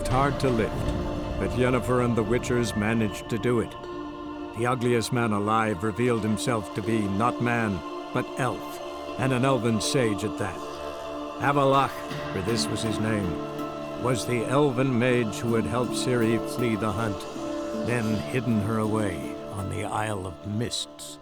hard to lift, but Yennefer and the Witchers managed to do it. The ugliest man alive revealed himself to be not man, but elf, and an elven sage at that. Avallac'h, for this was his name, was the elven mage who had helped Ciri flee the hunt, then hidden her away on the Isle of Mists.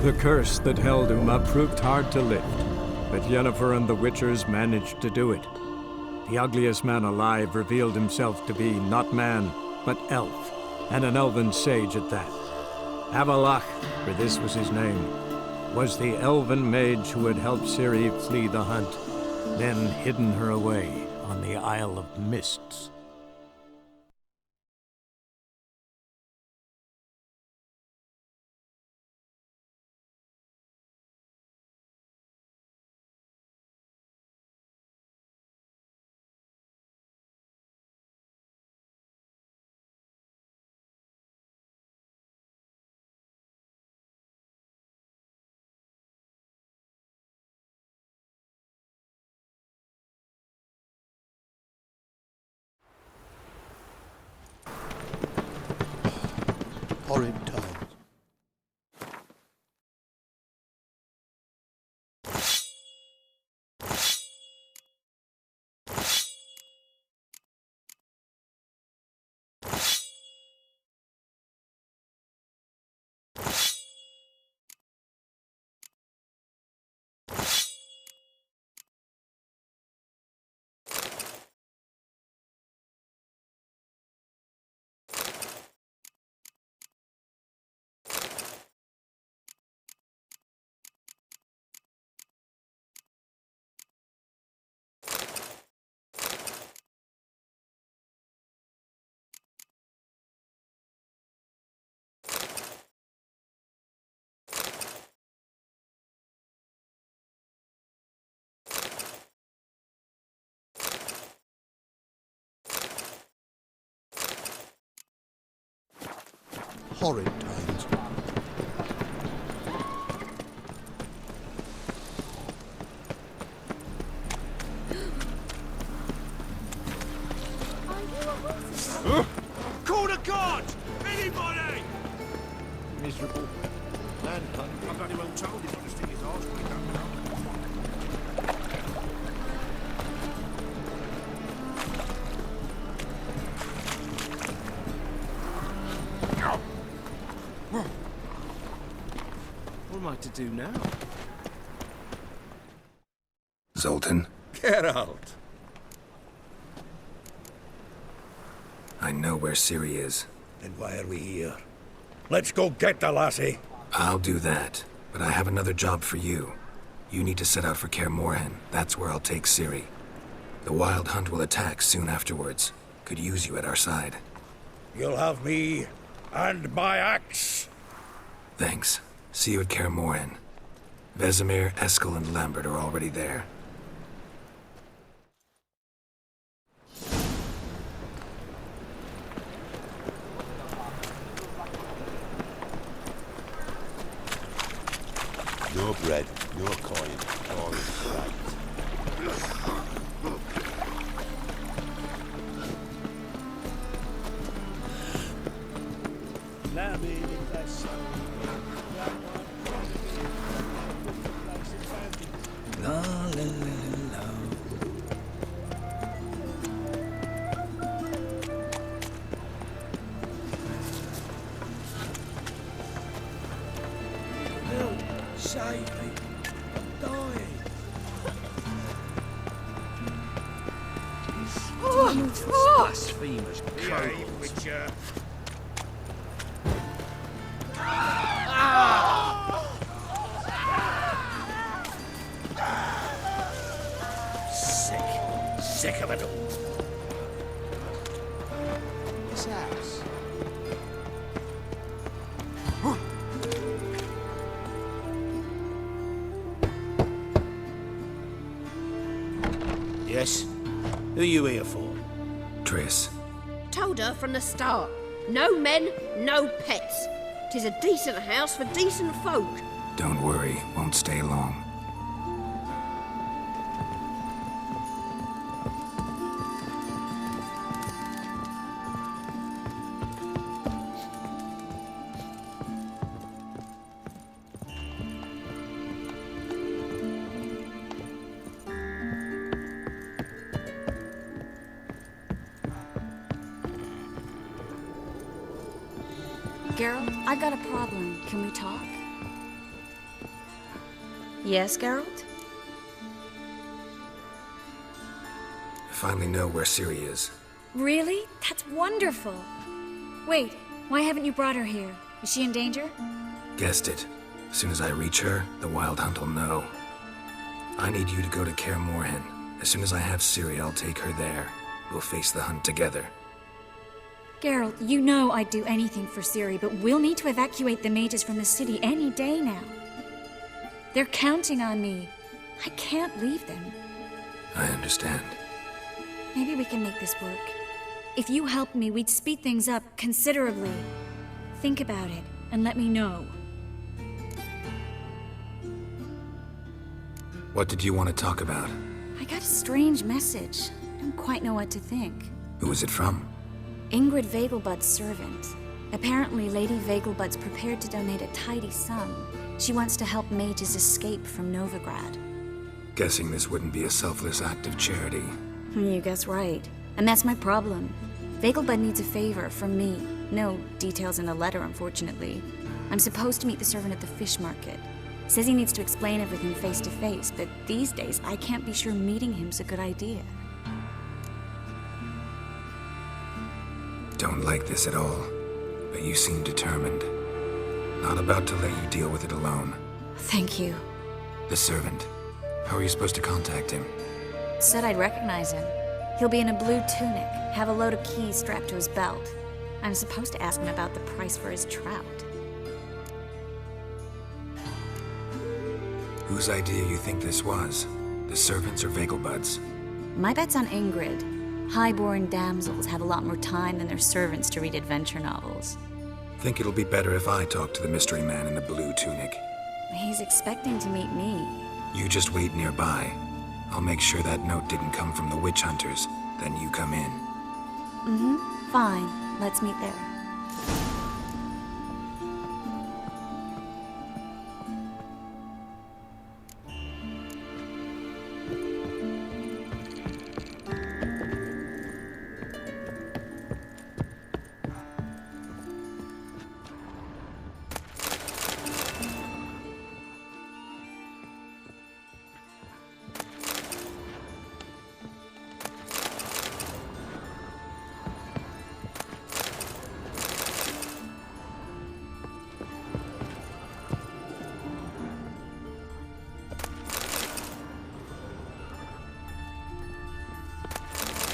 The curse that held Uma proved hard to lift, but Yennefer and the Witchers managed to do it. The ugliest man alive revealed himself to be not man, but elf, and an elven sage at that. Avallac'h, for this was his name, was the elven mage who had helped Ciri flee the hunt, then hidden her away on the Isle of Mists. Horrid time. horrid times. Call the guards! Anybody! Miserable manhunt. I bloody well told him not to stick his arse where he don't know. What am I to do now? Zoltan, Geralt! I know where Ciri is. Then why are we here? Let's go get the lassie! I'll do that, but I have another job for you. You need to set out for Kaer Morhen. That's where I'll take Ciri. The Wild Hunt will attack soon afterwards. Could use you at our side. You'll have me and my axe! Thanks. See you at Kaer Morhen. Vesemir, Eskel, and Lambert are already there. No bread, no coin, all is right. La la la la. Help! Save me! I'm dying! Blasphemous cold. Witcher! Sick of it all. This house. Yes? Who are you here for? Triss, Told her from the start. No men, no pets. 'Tis a decent house for decent folk. don't worry, won't stay long. Geralt, I've got a problem. Can we talk? Yes, Geralt? I finally know where Ciri is. Really? That's wonderful. Wait, why haven't you brought her here? Is she in danger? Guessed it. As soon as I reach her, the Wild Hunt will know. I need you to go to Kaer Morhen. As soon as I have Ciri, I'll take her there. We'll face the hunt together. Geralt, you know I'd do anything for Ciri, but we'll need to evacuate the mages from the city any day now. They're counting on me. I can't leave them. I understand. Maybe we can make this work. If you helped me, we'd speed things up considerably. Think about it, and let me know. What did you want to talk about? I got a strange message. I don't quite know what to think. Who was it from? Ingrid Vegelbud's servant. Apparently, Lady Vegelbud's prepared to donate a tidy sum. She wants to help mages escape from Novigrad. Guessing this wouldn't be a selfless act of charity. You guess right. And that's my problem. Vegelbud needs a favor from me. No details in the letter, unfortunately. I'm supposed to meet the servant at the fish market. Says he needs to explain everything face to face, but these days I can't be sure meeting him's a good idea. Don't like this at all, but you seem determined. Not about to let you deal with it alone. Thank you. The servant. How are you supposed to contact him? Said I'd recognize him. He'll be in a blue tunic, have a load of keys strapped to his belt. I'm supposed to ask him about the price for his trout. Whose idea you think this was? The servants or Vegelbud's? My bet's on Ingrid. High-born damsels have a lot more time than their servants to read adventure novels. Think it'll be better if I talk to the mystery man in the blue tunic. He's expecting to meet me. You just wait nearby. I'll make sure that note didn't come from the witch hunters. Then you come in. Fine. Let's meet there.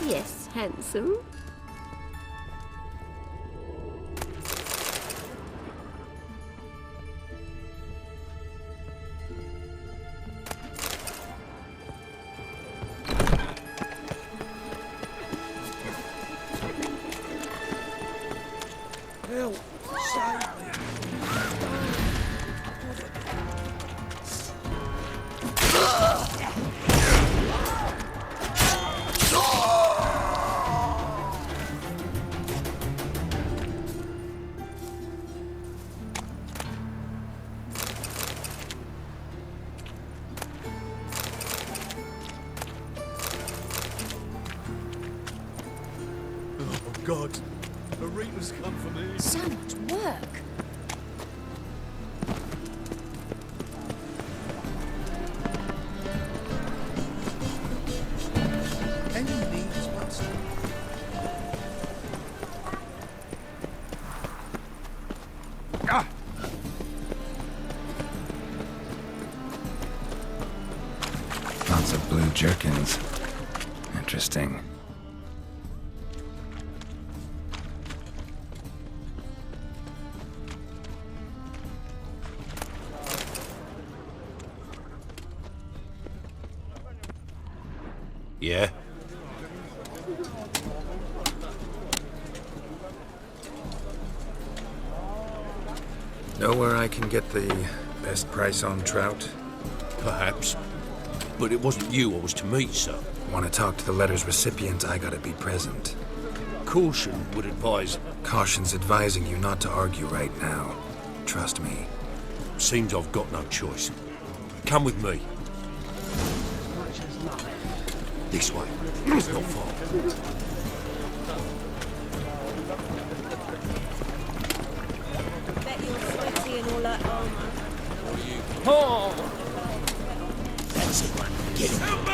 Yes, handsome. Help! Save me! Oh, God. Arena's come for me. So much work. Any needs must. Lots of blue jerkins. Interesting. Yeah? Know where I can get the best price on trout? Perhaps. But it wasn't you I was to meet, sir. Want to talk to the letter's recipient, I gotta be present. Caution would advise. Caution's advising you not to argue right now. Trust me. Seems I've got no choice. Come with me. This way. It's not far. Bet you're sweaty and all that armor. That's it, man. Get him. Help me!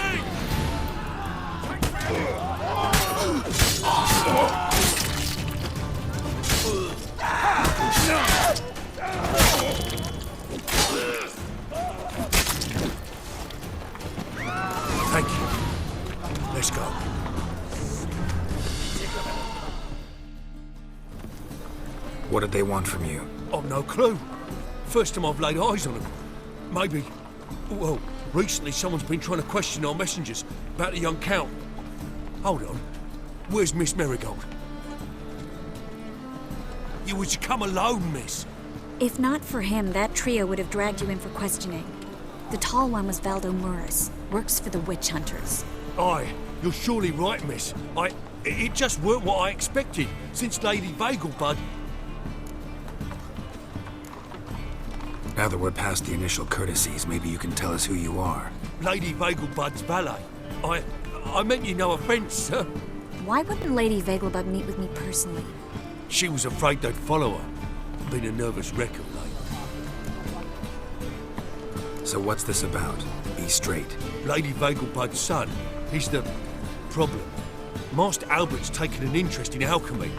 Thank you. Let's go. What did they want from you? I've no clue. First time I've laid eyes on them. Maybe... Well, recently someone's been trying to question our messengers about the young Count. Hold on. Where's Miss Marigold? You was to come alone, miss. If not for him, that trio would have dragged you in for questioning. The tall one was Valdo Murris. Works for the witch hunters. Aye, you're surely right, miss. It just weren't what I expected, since Lady Vegelbud... Now that we're past the initial courtesies, maybe you can tell us who you are. Lady Vegelbud's valet. I meant you no offence, sir. Why wouldn't Lady Vegelbud meet with me personally? She was afraid they'd follow her. Been a nervous wreck of late. So what's this about? Be straight. Lady Vegelbud's son, he's the problem. Master Albert's taken an interest in alchemy.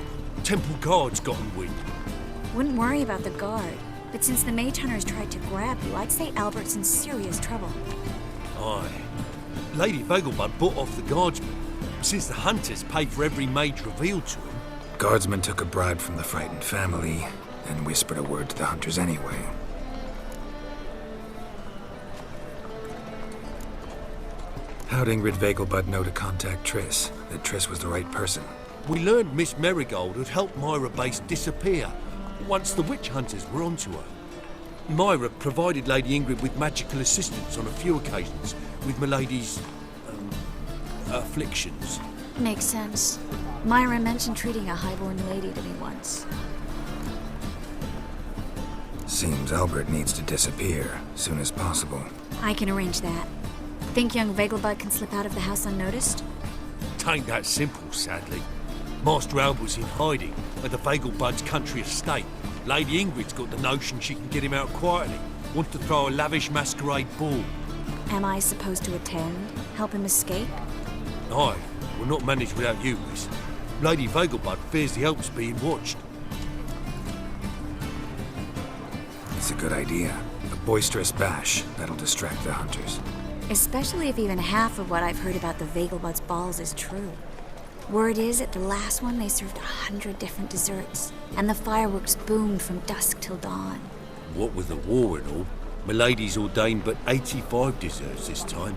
Temple Guard's gotten wind. Wouldn't worry about the guard. But since the mage hunters tried to grab you, I'd say Albert's in serious trouble. Aye. Lady Vegelbud bought off the guardsmen, since the hunters pay for every mage revealed to them. Guardsmen took a bribe from the frightened family, and whispered a word to the hunters anyway. How'd Ingrid Vegelbud know to contact Triss? That Triss was the right person? We learned Miss Marigold had helped Myra Base disappear. once the witch hunters were onto her. Myra provided Lady Ingrid with magical assistance on a few occasions with Milady's afflictions. Makes sense. Myra mentioned treating a highborn lady to me once. Seems Albert needs to disappear soon as possible. I can arrange that. Think young Vegelbud can slip out of the house unnoticed? Tain't that simple, sadly. Master Albert's in hiding at the Vegelbud's country estate. Lady Ingrid's got the notion she can get him out quietly. Wants to throw a lavish masquerade ball. Am I supposed to attend? Help him escape? Aye, we'll not manage without you, miss. Lady Vegelbud fears the help's being watched. It's a good idea. A boisterous bash that'll distract the hunters. Especially if even half of what I've heard about the Vegelbud's balls is true. Word is, at the last one, they served 100 different desserts, and the fireworks boomed from dusk till dawn. What with the war and all, Milady's ordained but 85 desserts this time.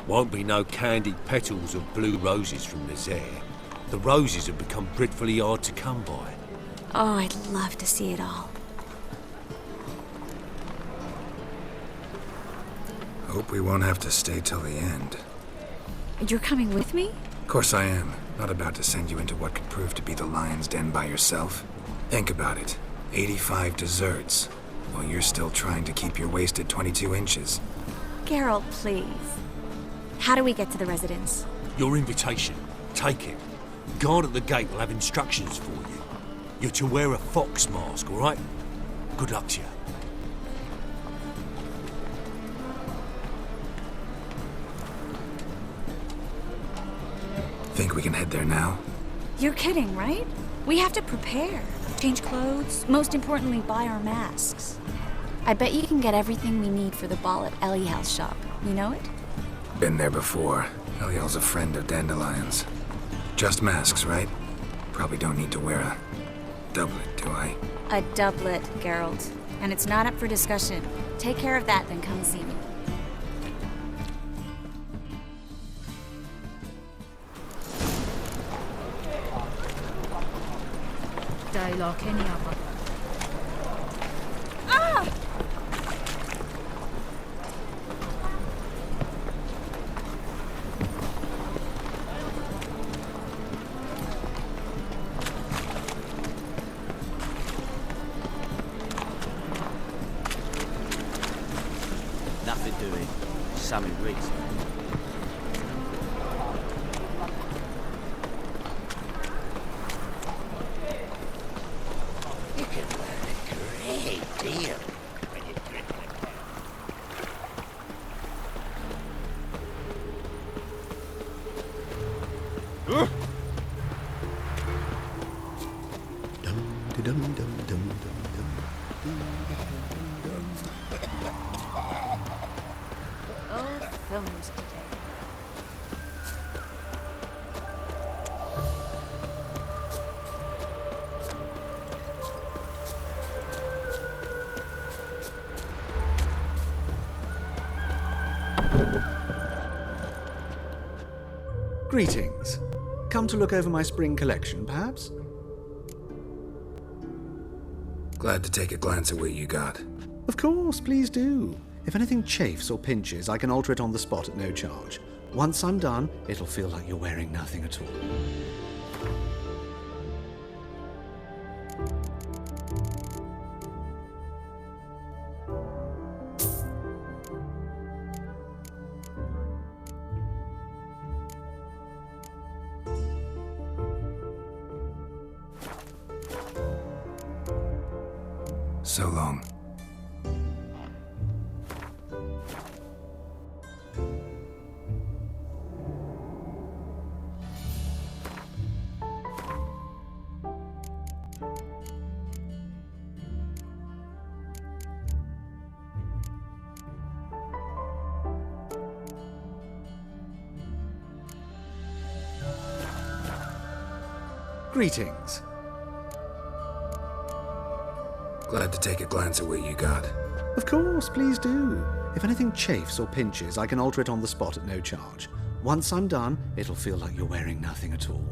Won't be no candied petals of blue roses from Nazaire. The roses have become dreadfully hard to come by. Oh, I'd love to see it all. Hope we won't have to stay till the end. You're coming with me? Of course I am. Not about to send you into what could prove to be the lion's den by yourself. Think about it. 85 desserts, while you're still trying to keep your waist at 22 inches. Geralt, please. How do we get to the residence? Your invitation. Take it. Guard at the gate will have instructions for you. You're to wear a fox mask, all right? Good luck to you. Think we can head there now? You're kidding, right? We have to prepare. Change clothes, most importantly, buy our masks. I bet you can get everything we need for the ball at Eliel's shop. You know it? Been there before. Eliel's a friend of Dandelion's. Just masks, right? Probably don't need to wear a doublet, do I? A doublet, Geralt. And it's not up for discussion. Take care of that, then come see me. Day like any other. Nothing doing. Sammy Reese. You can learn a great deal when you drink the All films today. Greetings. Come to look over my spring collection, perhaps? Glad to take a glance at what you got. Of course, please do. If anything chafes or pinches, I can alter it on the spot at no charge. Once I'm done, it'll feel like you're wearing nothing at all. So long. Greetings. Glad to take a glance at what you got. Of course, please do. If anything chafes or pinches, I can alter it on the spot at no charge. Once I'm done, it'll feel like you're wearing nothing at all.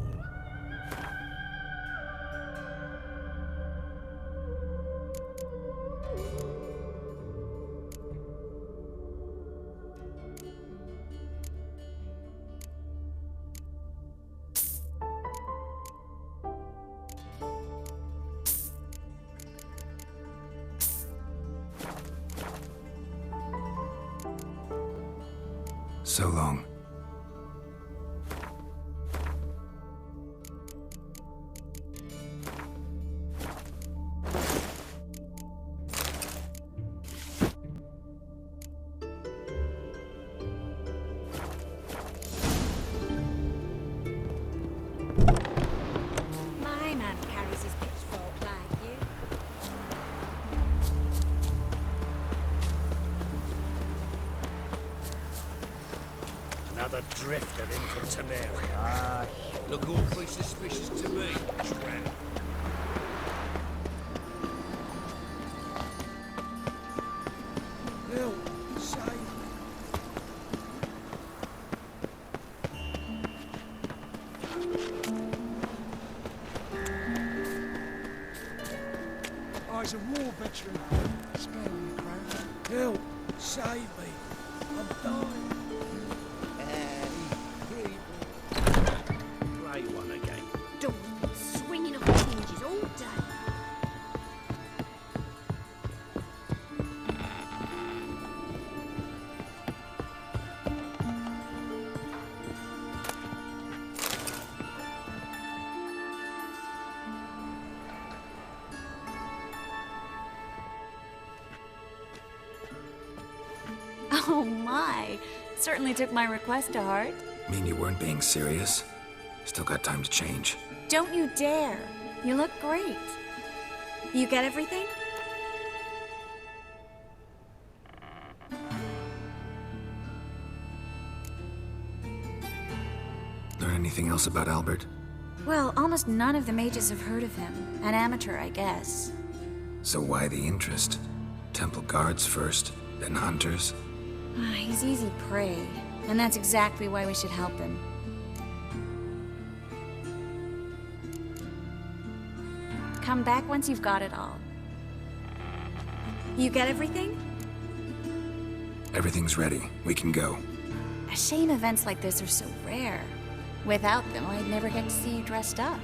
So long. My man carries his pitchfork like you. Another drifter in from Temeria. Ah, look awfully suspicious to me, tramp. Help, save me. I's a war veteran. Spare me a crown. Help, save me. I'm dying. Grey one again. Door's been swinging off its hinges all day. Oh my. Certainly took my request to heart. Mean you weren't being serious? Still got time to change. Don't you dare. You look great. You get everything? Learn anything else about Albert? Well, almost none of the mages have heard of him. An amateur, I guess. So why the interest? Temple guards first, then hunters? He's easy prey, and that's exactly why we should help him. Come back once you've got it all. You get everything? Everything's ready. We can go. A shame events like this are so rare. Without them, I'd never get to see you dressed up.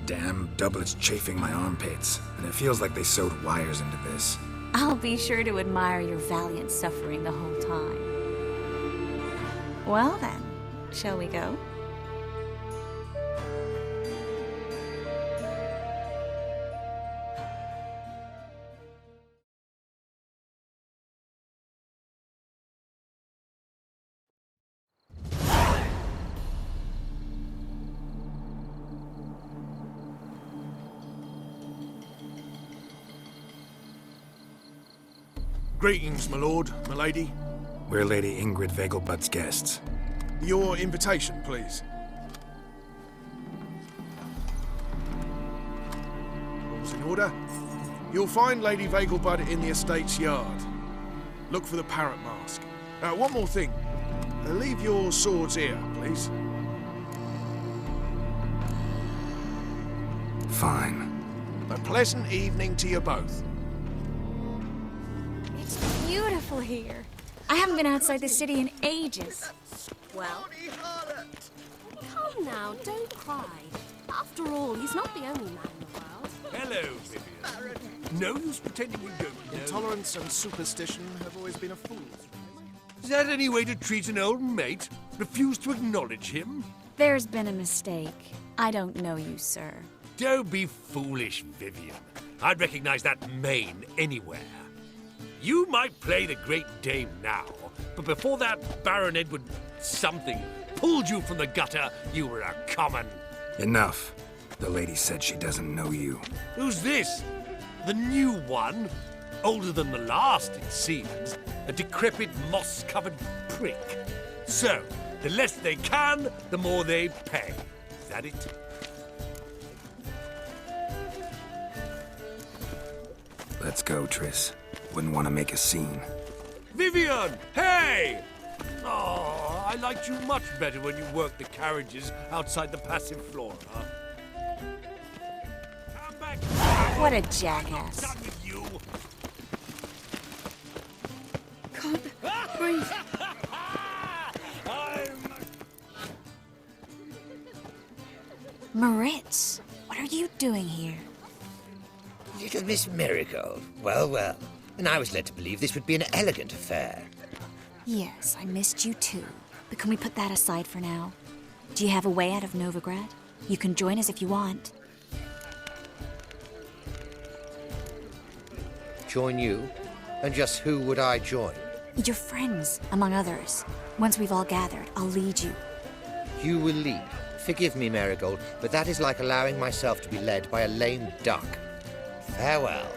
Damn doublets chafing my armpits, and it feels like they sewed wires into this. I'll be sure to admire your valiant suffering the whole time. Well then, shall we go? Greetings, my lord, my lady. We're Lady Ingrid Vegelbud's guests. Your invitation, please. All's in order. You'll find Lady Vegelbud in the estate's yard. Look for the parrot mask. One more thing. Leave your swords here, please. Fine. A pleasant evening to you both. It's beautiful here. I haven't been outside the city in ages. Well, come now, don't cry. After all, he's not the only man in the world. Hello, Vivian. No use pretending you don't know. Intolerance and superstition have always been a fool's. Is that any way to treat an old mate? Refuse to acknowledge him? There's been a mistake. I don't know you, sir. Don't be foolish, Vivian. I'd recognize that mane anywhere. You might play the Great Dame now, but before that Baron Edward something pulled you from the gutter, you were a common. Enough. The lady said she doesn't know you. Who's this? The new one? Older than the last, it seems. A decrepit, moss-covered prick. So, the less they can, the more they pay. Is that it? Let's go, Triss. Wouldn't want to make a scene. Vivian! Hey! Oh, I liked you much better when you worked the carriages outside the passive flora. Come back! What a I'm jackass. done with you! Can't breathe. Moritz, what are you doing here? Little Miss Marigold. Well, well. And I was led to believe this would be an elegant affair. Yes, I missed you too. But can we put that aside for now? Do you have a way out of Novigrad? You can join us if you want. Join you? And just who would I join? Your friends, among others. Once we've all gathered, I'll lead you. You will lead. Forgive me, Marigold, but that is like allowing myself to be led by a lame duck. Farewell.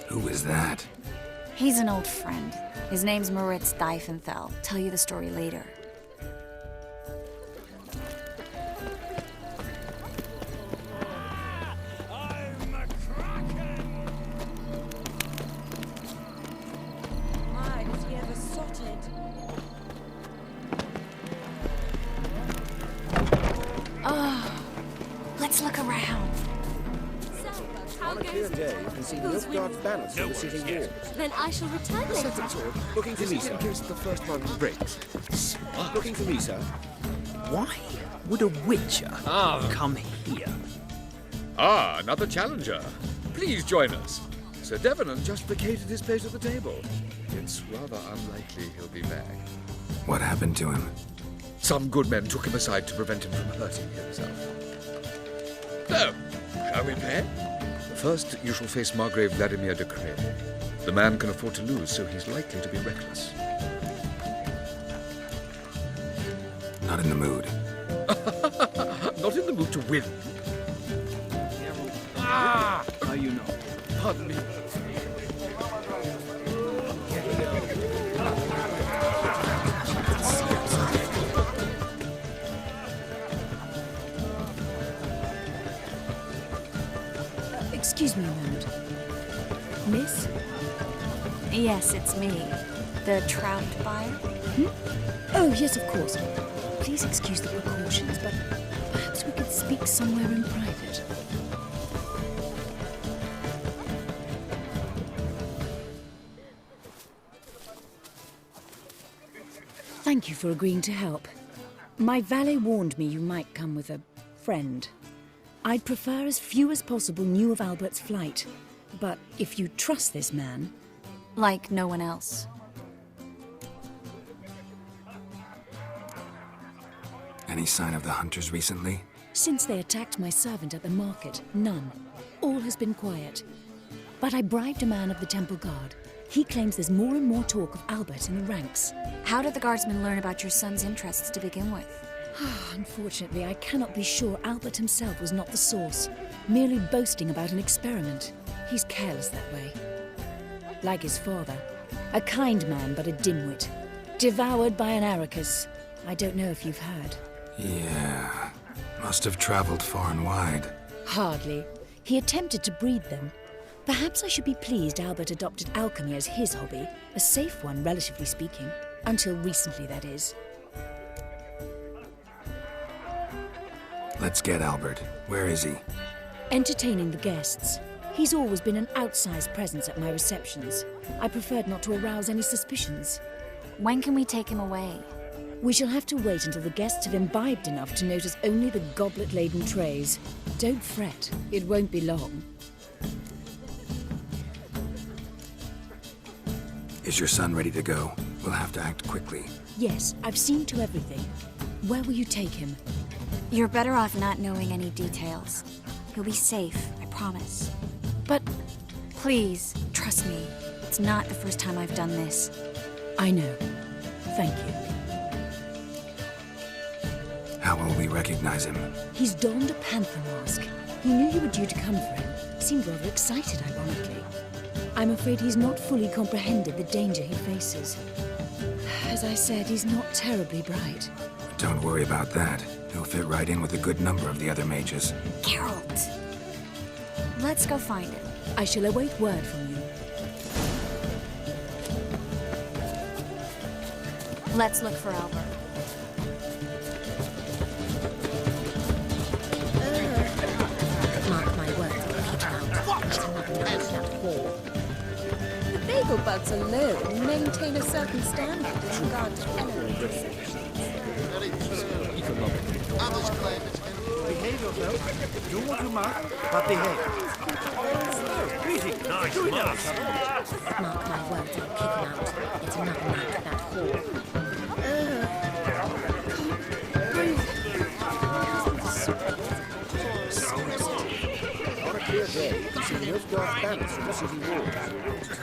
Who is that? He's an old friend. His name's Moritz Diefenthal. Tell you the story later. My, was he ever sotted? Let's look around. How goes it? You can see Nilfgaard's banners on the city walls. Then I shall return later. Looking for me, sir. In case the first one breaks. Looking for me, sir. Why would a witcher come here? Ah, another challenger. Please join us. Sir Devenant just vacated his place at the table. It's rather unlikely he'll be back. What happened to him? Some good men took him aside to prevent him from hurting himself. So, shall we play? First, you shall face Margrave Vladimir de Cré. The man can afford to lose, so he's likely to be reckless. Not in the mood. Not in the mood to win. Ah! Are you not? Pardon me. Excuse me a moment. Miss? Yes, it's me. The trout buyer? Oh, yes, of course. Please excuse the precautions, but perhaps we could speak somewhere in private. Thank you for agreeing to help. My valet warned me you might come with a friend. I'd prefer as few as possible knew of Albert's flight. But if you trust this man... Like no one else. Any sign of the hunters recently? Since they attacked my servant at the market, none. All has been quiet. But I bribed a man of the Temple Guard. He claims there's more and more talk of Albert in the ranks. How did the guardsmen learn about your son's interests to begin with? Unfortunately, I cannot be sure Albert himself was not the source, merely boasting about an experiment. He's careless that way. Like his father. A kind man, but a dimwit. Devoured by an Arrakis. I don't know if you've heard. Yeah. Must have traveled far and wide. Hardly. He attempted to breed them. Perhaps I should be pleased Albert adopted alchemy as his hobby. A safe one, relatively speaking. Until recently, that is. Let's get Albert. Where is he? Entertaining the guests. He's always been an outsized presence at my receptions. I preferred not to arouse any suspicions. When can we take him away? We shall have to wait until the guests have imbibed enough to notice only the goblet-laden trays. Don't fret, it won't be long. Is your son ready to go? We'll have to act quickly. Yes, I've seen to everything. Where will you take him? You're better off not knowing any details. He'll be safe, I promise. But... Please, trust me. It's not the first time I've done this. I know. Thank you. How will we recognize him? He's donned a panther mask. He knew you were due to come for him. Seemed rather excited, ironically. I'm afraid he's not fully comprehended the danger he faces. As I said, he's not terribly bright. Don't worry about that. He'll fit right in with a good number of the other mages. Geralt! Let's go find him. I shall await word from you. Let's look for Albert. Mark my words, The bagel bugs alone maintain a certain standard as regards to elegant receptions. Others claim it's Behave yourself. Do what you must, but behave. Greetings. Nice Do it mask. Mark my words, I'll kick him out. It's another night at that hall. On a clear day, you can see most God's banners from the city walls.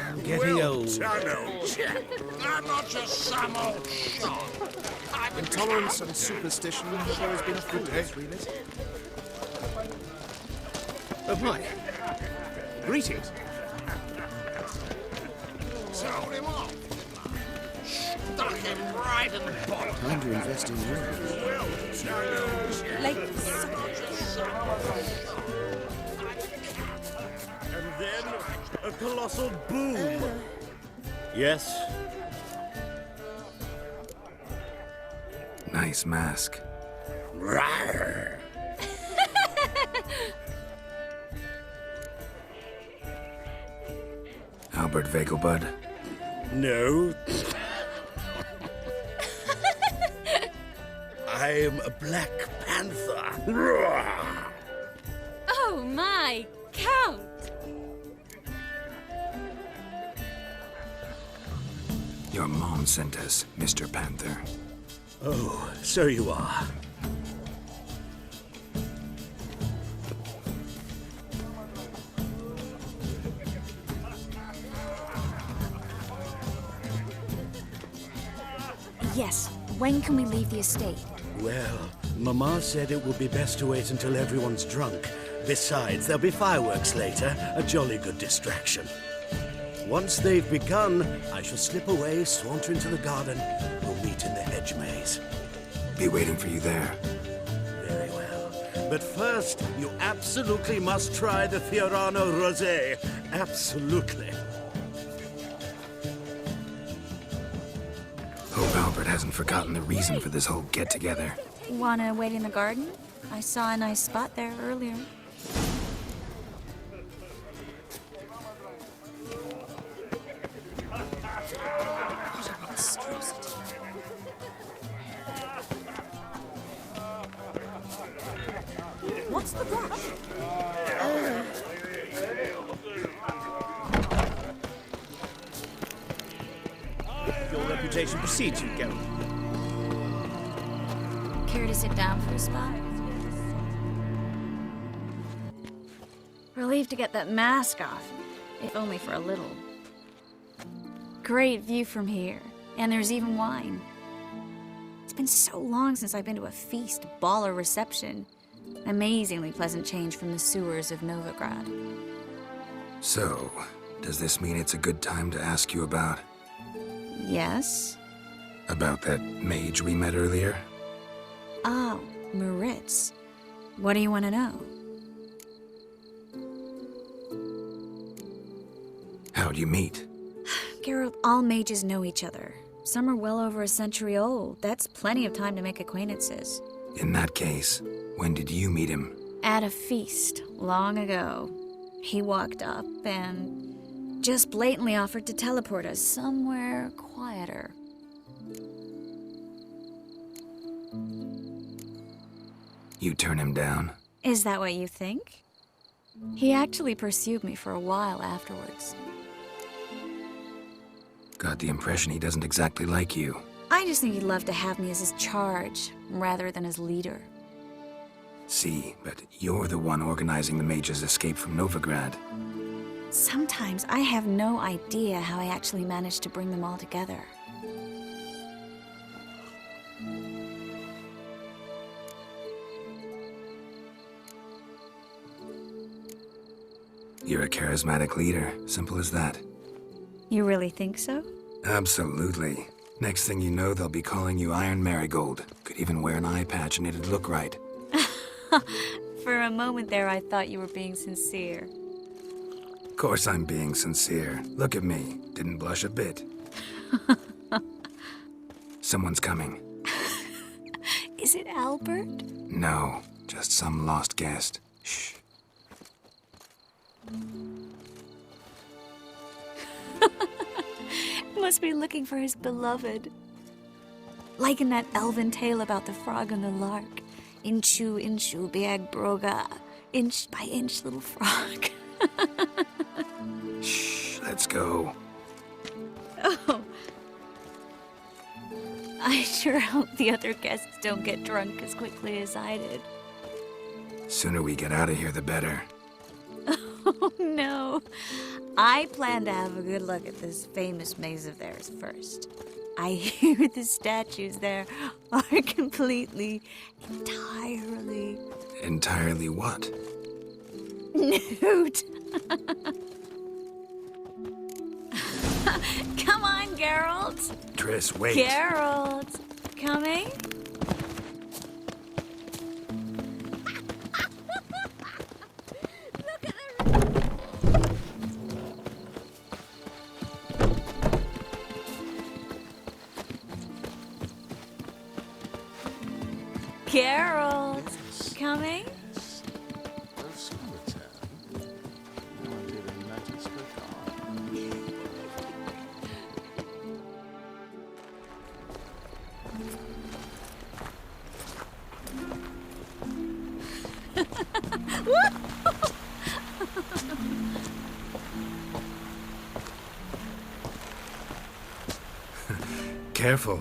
I'm getting old. I'm not just some old shot. Intolerance and superstition have always been a fruit of this realist. Oh, my. Greetings. Sold him off. Stuck him right in the bottom. Time to invest in you. And then a colossal boom. Yes. Nice mask. Rawr. Albert Vegelbud. No. I am a Black Panther. Oh my, Count! Your mom sent us, Mr. Panther. Oh, so you are. Yes, when can we leave the estate? Well, Mama said it would be best to wait until everyone's drunk. Besides, there'll be fireworks later, a jolly good distraction. Once they've begun, I shall slip away, saunter into the garden. We'll meet in the hedge maze. Be waiting for you there. Very well. But first, you absolutely must try the Fiorano Rosé. Absolutely. Hope Albert hasn't forgotten the reason for this whole get-together. Wanna wait in the garden? I saw a nice spot there earlier. What's the rush? Your reputation precedes you, Geralt. Care to sit down for a spot? Relieved to get that mask off, if only for a little. Great view from here, and there's even wine. It's been so long since I've been to a feast, ball, or reception. Amazingly pleasant change from the sewers of Novigrad. So, does this mean it's a good time to ask you about... Yes? about that mage we met earlier? Oh, Moritz. What do you want to know? How'd you meet? Geralt, all mages know each other. Some are well over a century old. That's plenty of time to make acquaintances. In that case, when did you meet him? At a feast, long ago. He walked up and just blatantly offered to teleport us somewhere quieter. You turn him down? Is that what you think? He actually pursued me for a while afterwards. Got the impression he doesn't exactly like you. I just think he'd love to have me as his charge, rather than his leader. See, but you're the one organizing the mage's escape from Novigrad. Sometimes I have no idea how I actually managed to bring them all together. You're a charismatic leader, simple as that. You really think so? Absolutely. Next thing you know, they'll be calling you Iron Marigold. Could even wear an eye patch and it'd look right. For a moment there, I thought you were being sincere. Of course I'm being sincere. Look at me. Didn't blush a bit. Someone's coming. Is it Albert? No, just some lost guest. Shh. Must be looking for his beloved. Like in that elven tale about the frog and the lark. Inchu, inchu, biag broga. Inch by inch, little frog. Shh, let's go. Oh. I sure hope the other guests don't get drunk as quickly as I did. Sooner we get out of here, the better. Oh, no. I plan to have a good look at this famous maze of theirs first. I hear the statues there are completely, entirely... Entirely what? Nude. Come on, Geralt. Triss, wait. Geralt. Coming? Geralt. Coming? Careful.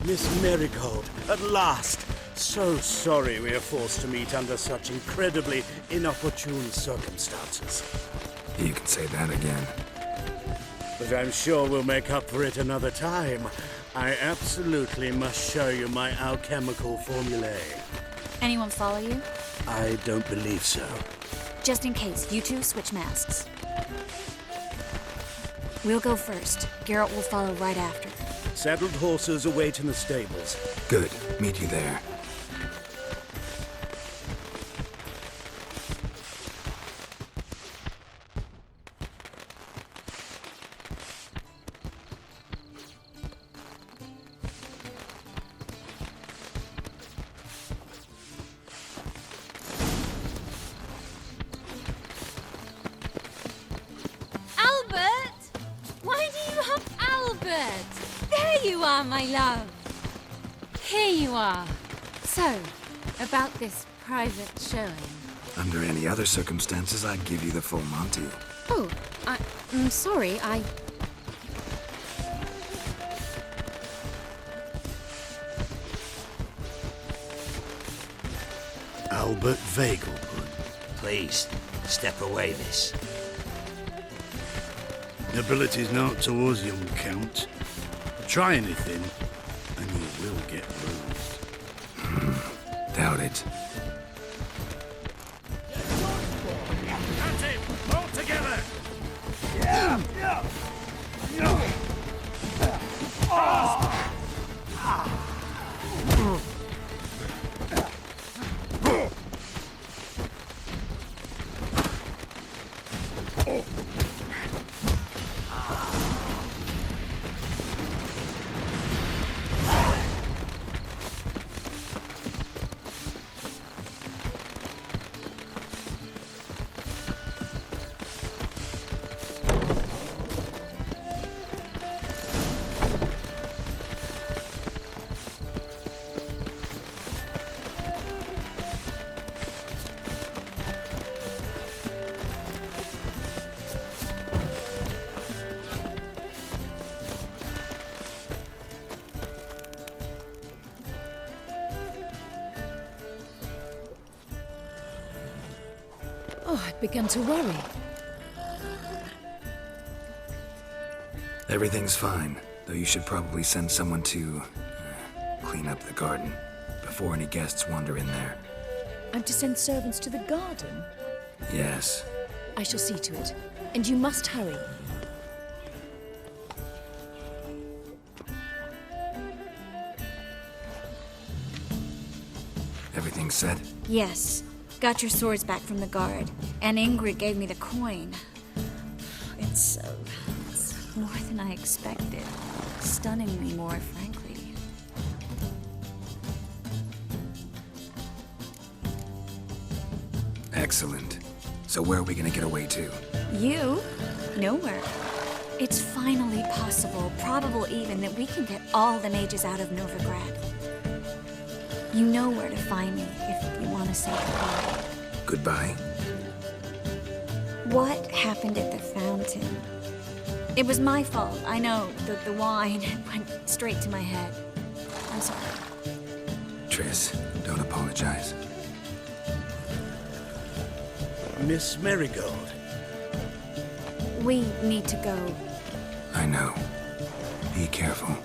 Miss Marigold, at last! So sorry we are forced to meet under such incredibly inopportune circumstances. You can say that again. But I'm sure we'll make up for it another time. I absolutely must show you my alchemical formulae. Anyone follow you? I don't believe so. Just in case, you two switch masks. We'll go first. Geralt will follow right after. Saddled horses await in the stables. Good. Meet you there. There you are, my love. Here you are. So, about this private showing. Under any other circumstances, I'd give you the full Monty. Oh, I'm sorry, Albert Vegelbud. Please, step away, miss. Nobility's not towards young Count. Try anything, and you will get bruised. Doubt it. At him! All together! Oh, I'd begun to worry. Everything's fine, though you should probably send someone to clean up the garden before any guests wander in there. I'm to send servants to the garden? Yes. I shall see to it. And you must hurry. Everything set? Yes. Got your swords back from the guard, and Ingrid gave me the coin. It's more than I expected. Stunningly more, frankly. Excellent. So where are we gonna get away to? You? Nowhere. It's finally possible, probable even, that we can get all the mages out of Novigrad. You know where to find me if you want to say goodbye. Goodbye? What happened at the fountain? It was my fault, I know. The wine went straight to my head. I'm sorry. Triss, don't apologize. Miss Marigold. We need to go. I know. Be careful.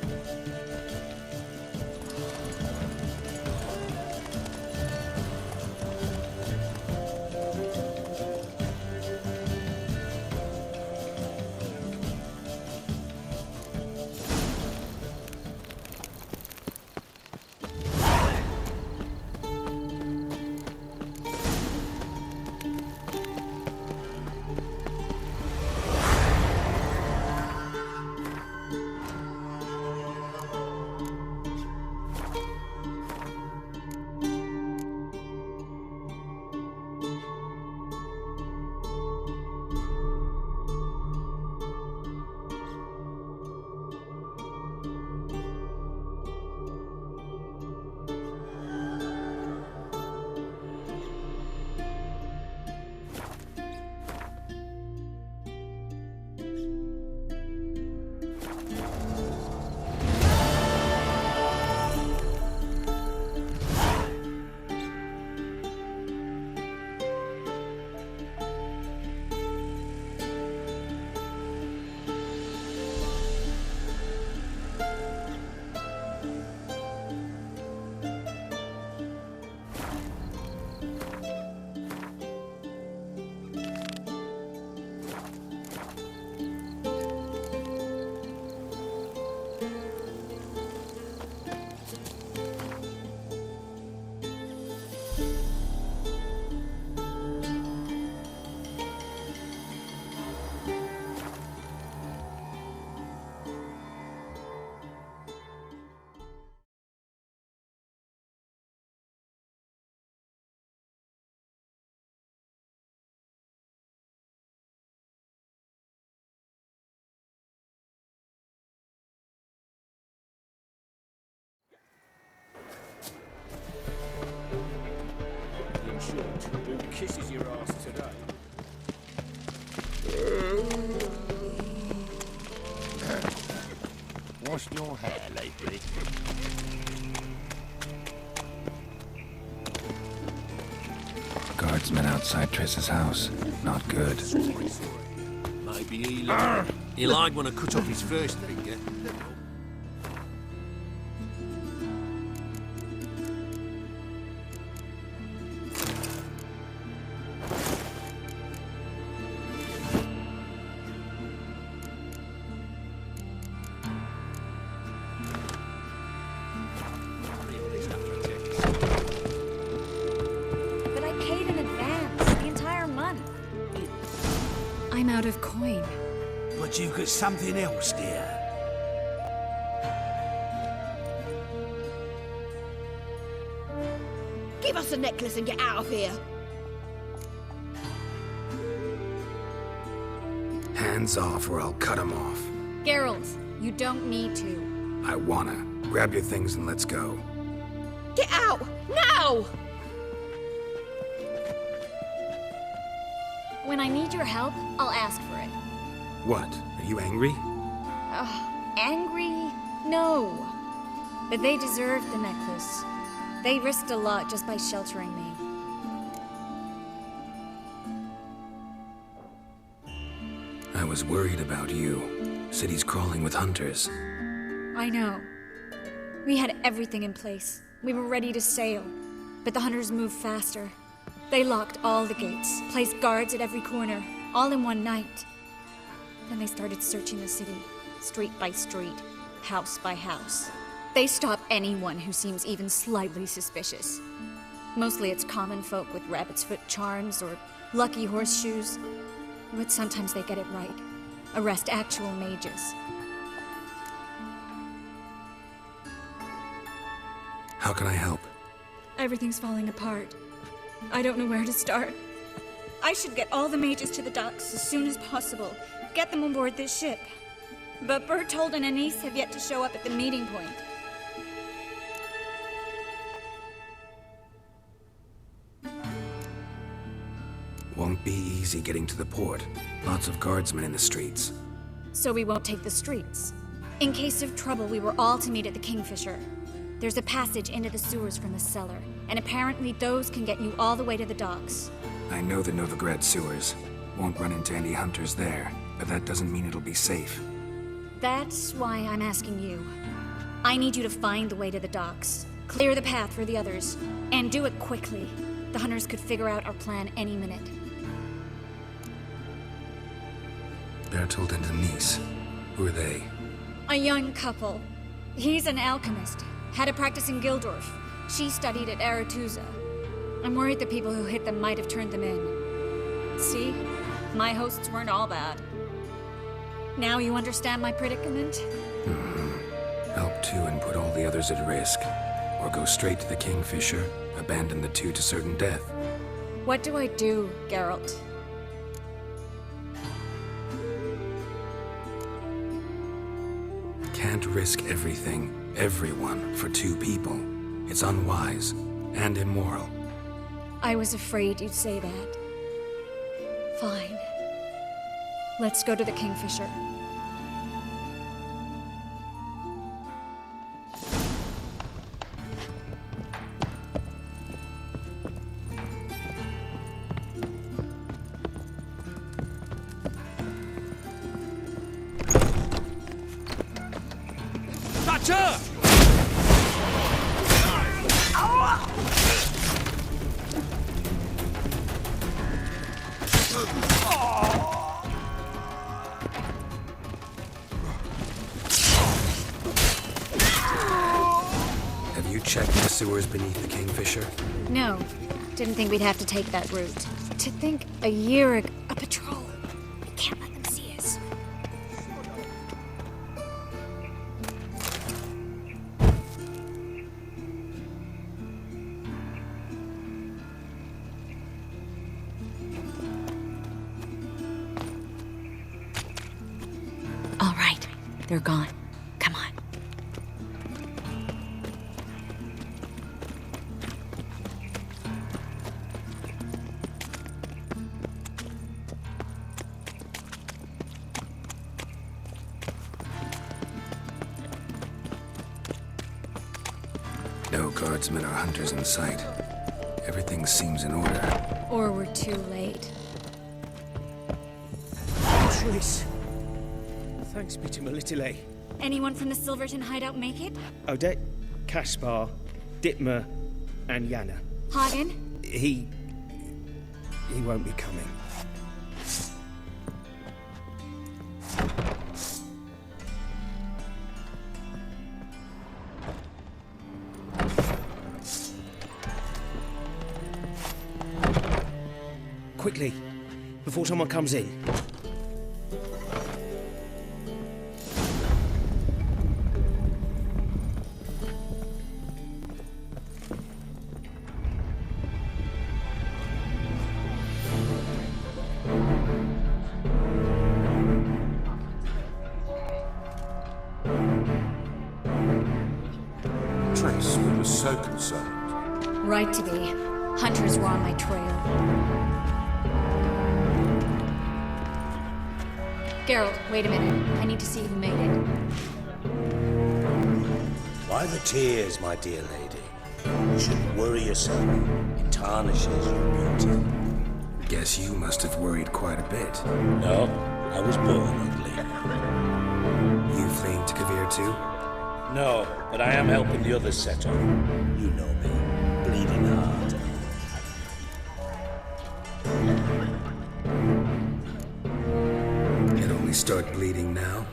Who kisses your ass today? Washed your hair lately? Guardsmen outside Triss's house. Not good. Maybe he lied when I cut off his first finger. But I paid in advance, the entire month. I'm out of coin. But you've got something else, dear. Give us the necklace and get out of here. Hands off or I'll cut them off. Geralt, you don't need to. I wanna. Grab your things and let's go. Get out! Now! When I need your help, I'll ask for it. What? Are you angry? Angry? No. But they deserved the necklace. They risked a lot just by sheltering me. I was worried about you. City's crawling with hunters. I know. We had everything in place. We were ready to sail. But the hunters moved faster. They locked all the gates, placed guards at every corner, all in one night. Then they started searching the city, street by street, house by house. They stop anyone who seems even slightly suspicious. Mostly it's common folk with rabbit's foot charms or lucky horseshoes. But sometimes they get it right. Arrest actual mages. How can I help? Everything's falling apart. I don't know where to start. I should get all the mages to the docks as soon as possible. Get them on board this ship. But Berthold and Anise have yet to show up at the meeting point. Won't be easy getting to the port. Lots of guardsmen in the streets. So we won't take the streets. In case of trouble, we were all to meet at the Kingfisher. There's a passage into the sewers from the cellar, and apparently those can get you all the way to the docks. I know the Novigrad sewers. Won't run into any hunters there, but that doesn't mean it'll be safe. That's why I'm asking you. I need you to find the way to the docks. Clear the path for the others, and do it quickly. The hunters could figure out our plan any minute. Bertold and Anise. Who are they? A young couple. He's an alchemist. Had a practice in Gildorf. She studied at Aretusa. I'm worried the people who hit them might have turned them in. See? My hosts weren't all bad. Now you understand my predicament? Help two and put all the others at risk. Or go straight to the Kingfisher, abandon the two to certain death. What do I do, Geralt? Can't risk everything, everyone, for two people. It's unwise and immoral. I was afraid you'd say that. Fine. Let's go to the Kingfisher. Thatcher! Have you checked the sewers beneath the Kingfisher? No. Didn't think we'd have to take that route. To think a year ago... A patrol. We can't let them see us. All right. They're gone. Come on. No guardsmen or hunters in sight. Everything seems in order. Or we're too late. Triss. Thanks be to Melitele. Anyone from the Silverton hideout make it? Odette, Caspar, Dittmer, and Yana. Hagen? He won't be coming. Quickly, before someone comes in. Triss, we were so concerned. Right to be. Hunters were on my trail. Geralt, wait a minute. I need to see who made it. Why the tears, my dear lady? You shouldn't worry yourself. It tarnishes your beauty. Guess you must have worried quite a bit. No, I was born ugly. You fleeing to Kavir too? No, but I am helping the others set up. You know me, bleeding hard. It only start bleeding now?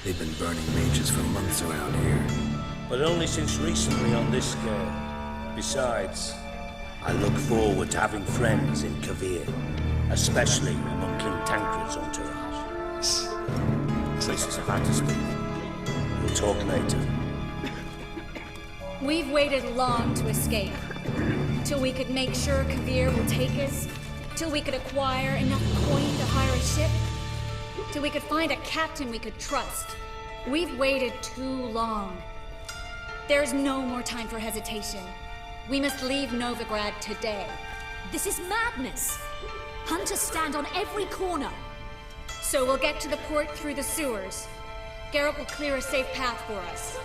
They've been burning mages for months around here. But only since recently on this scale. Besides, I look forward to having friends in Kavir, especially among King Tancred's entourage. Triss is about to speak. We'll talk later. We've waited long to escape. Till we could make sure Kavir will take us. Till we could acquire enough coin to hire a ship. Till we could find a captain we could trust. We've waited too long. There's no more time for hesitation. We must leave Novigrad today. This is madness! Hunters stand on every corner. So we'll get to the port through the sewers. Garrett will clear a safe path for us.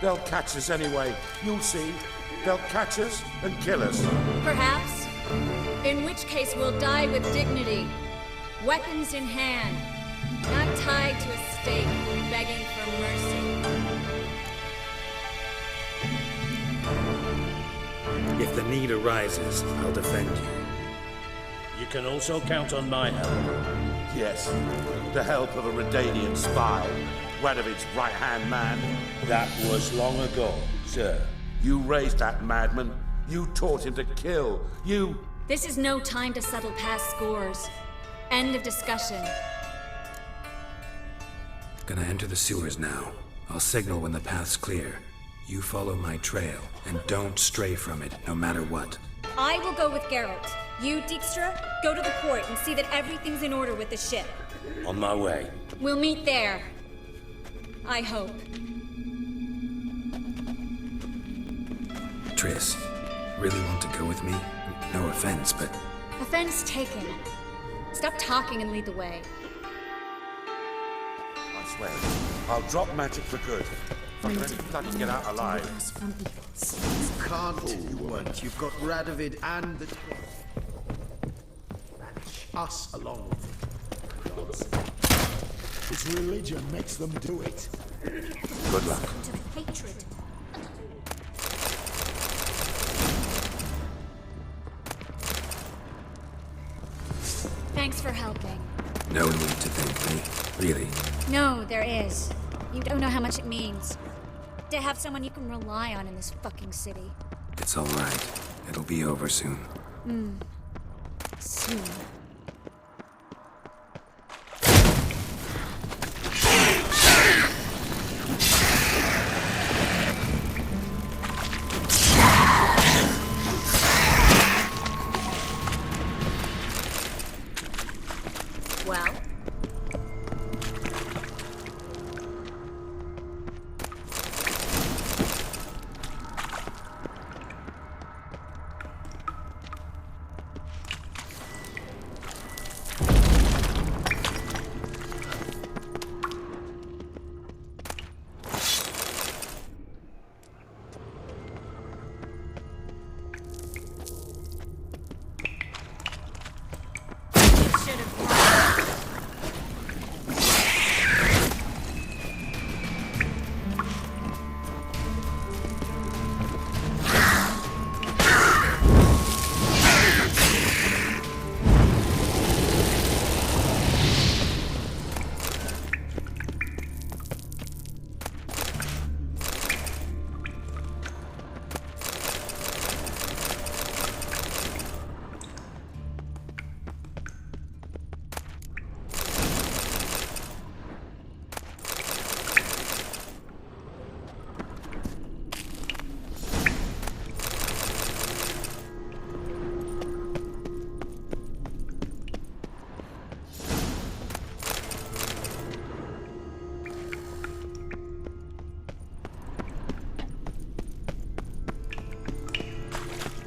They'll catch us anyway. You'll see. They'll catch us and kill us. Perhaps. In which case we'll die with dignity. Weapons in hand. Not tied to a stake, begging for mercy. If the need arises, I'll defend you. You can also count on my help. Yes, the help of a Redanian spy. Radovid's right-hand man. That was long ago, sir. You raised that madman. You taught him to kill. You... This is no time to settle past scores. End of discussion. Gonna enter the sewers now. I'll signal when the path's clear. You follow my trail, and don't stray from it, no matter what. I will go with Geralt. You, Dijkstra, go to the port and see that everything's in order with the ship. On my way. We'll meet there. I hope. Triss, really want to go with me? No offense, but... Offense taken. Stop talking and lead the way. I swear, I'll drop magic for good. If I can bloody get out alive. Can't you won't. You've got Radovid and the... us along with it. Its religion makes them do it. Good luck. To the hatred. Thanks for helping. No need to thank me, really. No, there is. You don't know how much it means. To have someone you can rely on in this fucking city. It's all right. It'll be over soon. Soon. Well?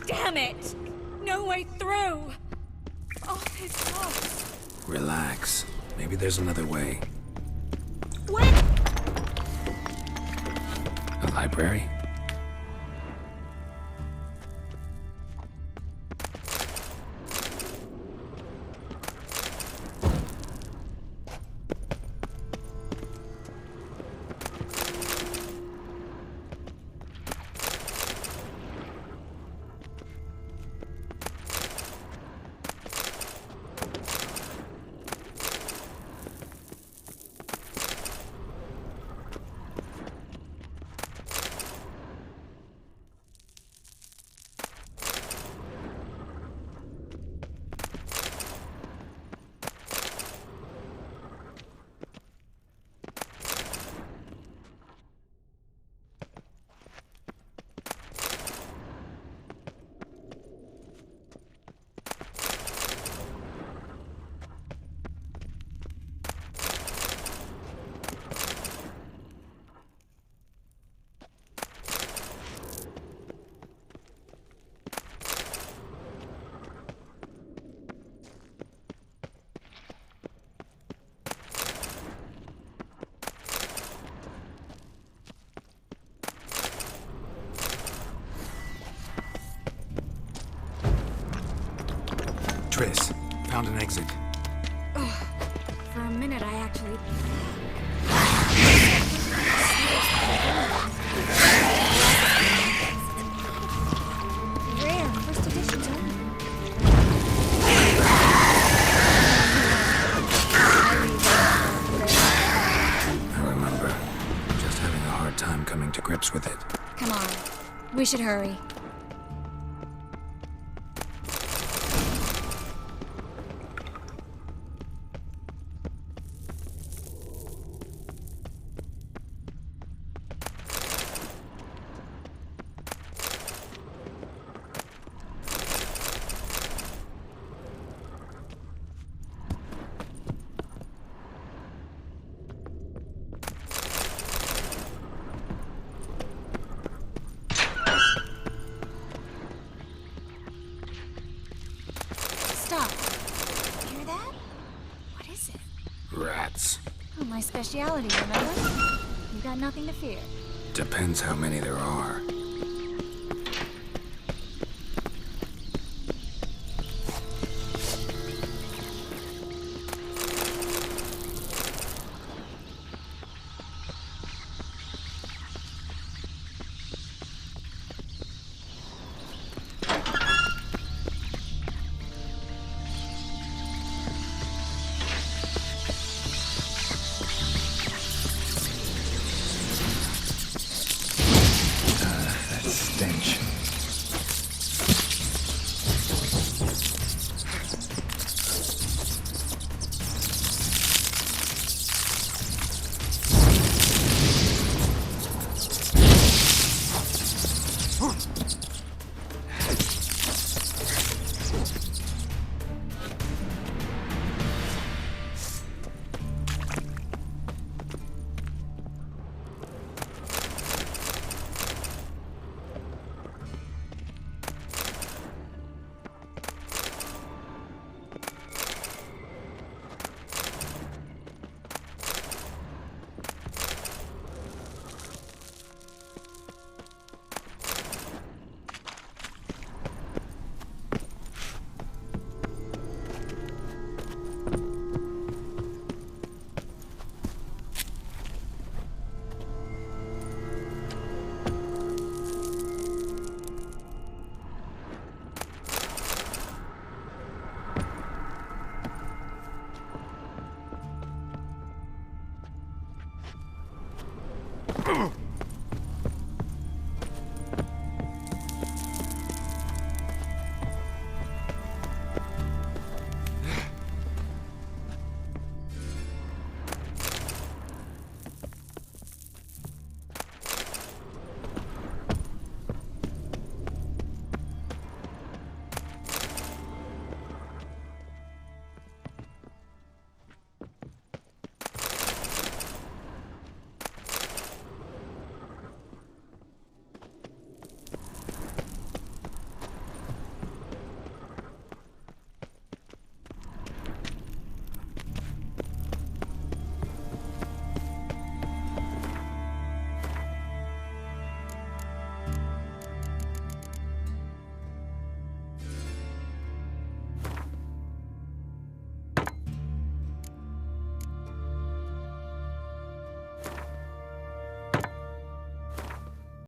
Damn it! No way through! Oh, it's close. Relax. Maybe there's another way. When? A library? Triss, found an exit. Ugh. For a minute, I actually... Rare, first editions only. I remember. Just having a hard time coming to grips with it. Come on. We should hurry. Stop. Hear that? What is it? Rats. Oh, my speciality, remember? You got nothing to fear. Depends how many there are.